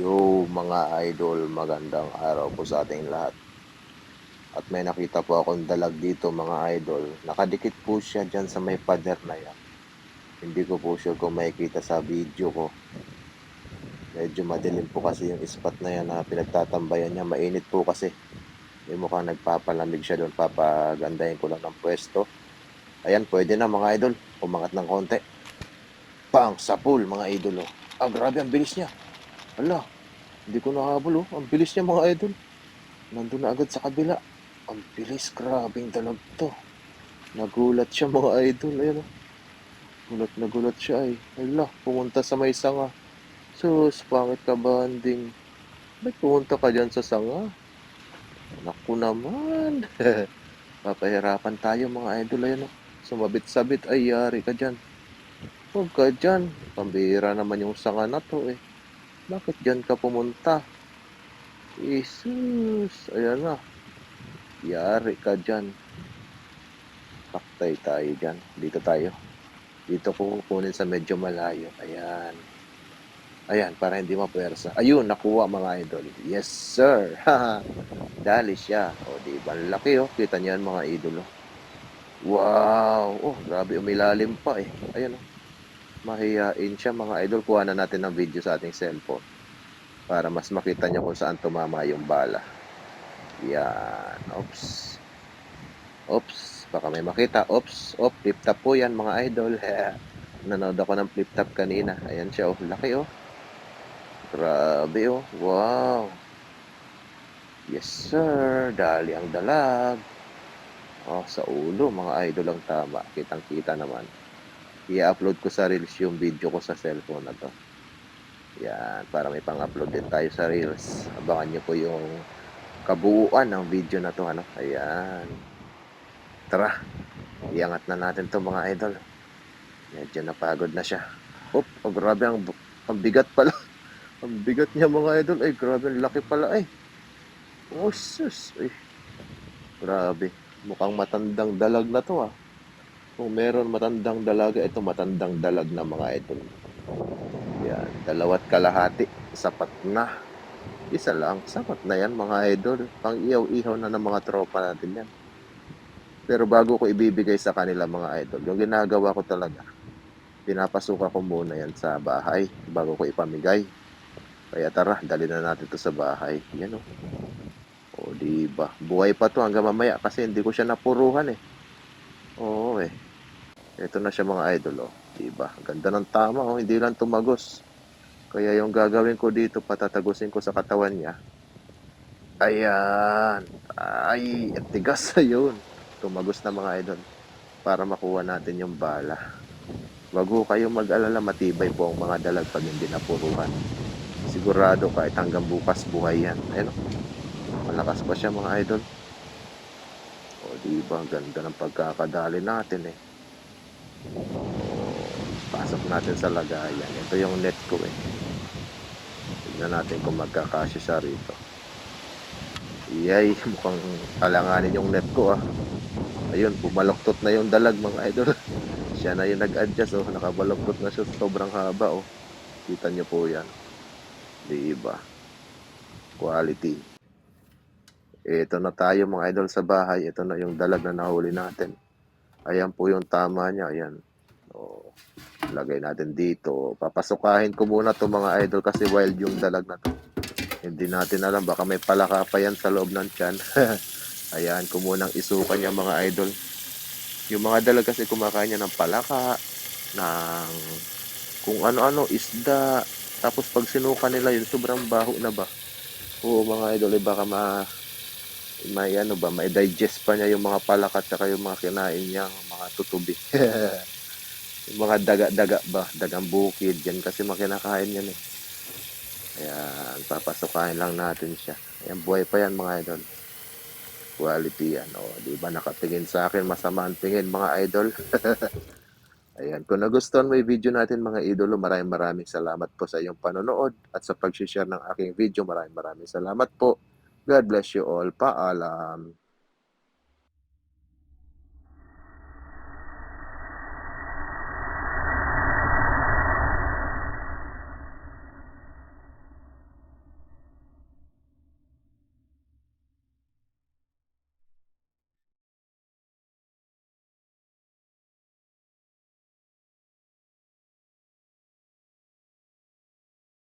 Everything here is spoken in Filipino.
Yo mga idol, magandang araw po sa ating lahat. At may nakita po akong dalag dito mga idol. Nakadikit po siya dyan sa may pader na yan. Hindi ko po sure kung makikita sa video ko. Medyo madilim po kasi yung spot na yan na pinagtatambayan niya. Mainit po kasi. May mukhang nagpapalamig siya doon. Papagandahin ko lang ng pwesto. Ayan, pwede na mga idol. Umangat ng konti. Bang! Sa pool mga idol. Oh. Ah, grabe, ang bilis niya. Ala, hindi ko nahabol oh. Ang bilis niya mga idol. Nandun na agad sa kabila. Ang bilis, grabing dalag to. Nagulat siya mga idol. Ayan o. Gulat na gulat siya ay. Hala, pumunta sa may sanga. Sus, pangit ka banding. Ba't pumunta ka dyan sa sanga? Naku naman. Papahirapan tayo mga idol. Ayan o. Sumabit-sabit ay yari ka dyan. Huwag ka dyan. Pambihira naman yung sanga na to eh. Bakit dyan ka pumunta? Jesus. Ayan na. Yari ka dyan. Paktay tayo dyan. Dito tayo. Dito ko kukunin sa medyo malayo. Ayan. Ayan, para hindi mapuwersa. Ayun, nakuha mga idol. Yes, sir. Dali siya. O, di ba? Laki, oh. Kita niyo yan, mga idol, oh. Wow. Oh, grabe. Umilalim pa, eh. Ayan, oh. Mahihain siya, mga idol. Kuha na natin ng video sa ating cellphone para mas makita niyo kung saan tumama yung bala. Yan. Oops. Oops. Baka may makita. Oops. Oh, flip top po yan, mga idol. Nanood ako ng flip top kanina. Ayan siya, oh. Laki, oh. Grabe, oh. Wow. Yes, sir. Dali ang dalag. Oh, sa ulo, mga idol ang tama. Kitang-kita naman. I-upload ko sa Reels yung video ko sa cellphone na to. Yan, para may pang-upload din tayo sa Reels. Abangan nyo po yung kabuuan ng video na to, ano. Ayan. Tara. Iangat na natin to mga idol. Medyo napagod na siya. Oh, grabe, ang bigat pala. Ang bigat niya mga idol. Ay, grabe, ang laki pala ay. Oh, sus. Ay, grabe. Mukhang matandang dalag na to ah. Kung meron matandang dalaga, ito matandang dalag na mga idol. Yan, 2.5. Sapat na. Isa lang, sapat na yan mga idol. Pang ihaw-ihaw na ng mga tropa natin yan. Pero bago ko ibibigay sa kanila mga idol, yung ginagawa ko talaga, pinapasuka ko muna yan sa bahay bago ko ipamigay. Kaya tara, dali na natin to sa bahay. Yan o. O, diba? Buhay pa to hanggang mamaya kasi hindi ko siya napuruhan eh. Oo eh. Ito na siya mga idol oh. Diba? Ganda ng tama oh. Hindi lang tumagos. Kaya yung gagawin ko dito, patatagusin ko sa katawan niya. Ayan. Ay, ang tigas yun. Tumagos na mga idol. Para makuha natin yung bala. Wag ho kayong mag-alala, matibay po ang mga dalag pag hindi napuruhan. Sigurado kahit hanggang bukas buhay yan. Ayun oh. Malakas pa siya mga idol. O diba, ganda ng pagkakadali natin eh. O, pasok natin sa lagayan. Ito yung net ko eh. Tignan natin kung magkakasya siya rito. Iyay, mukhang alanganin yung net ko ah. Ayun, bumaloktot na yung dalag mga idol. Siya na yung nag-adjust oh. Nakabaloktot na siya, sobrang haba oh. Kita nyo po yan. Diba? Quality. Ito na tayo mga idol sa bahay. Ito na yung dalag na nahuli natin. Ayan po yung tama niya. Ayan. O, lagay natin dito. Papasukahin ko muna to mga idol kasi wild yung dalag na to. Hindi natin alam. Baka may palaka pa yan sa loob ng tiyan. Ayan ko munang isukan niya mga idol. Yung mga dalag kasi kumakain niya ng palaka, ng kung ano-ano, isda. Tapos pag sinuka nila yun, sobrang baho na ba? Oo mga idol, baka may ano ba, may digest pa niya yung mga palaka at saka yung mga kinain niya, mga tutubi. Yung mga daga-daga ba, dagang bukid, yan kasi makinakain yan eh. Ayan, papasukain lang natin siya. Ayan, buhay pa yan mga idol. Quality yan, o, di ba nakatingin sa akin, masama ang tingin mga idol. Ayan, kung nagustuhan mo yung video natin mga idolo, maraming salamat po sa iyong panonood at sa pag-share ng aking video, maraming salamat po. God bless you all. Paalam.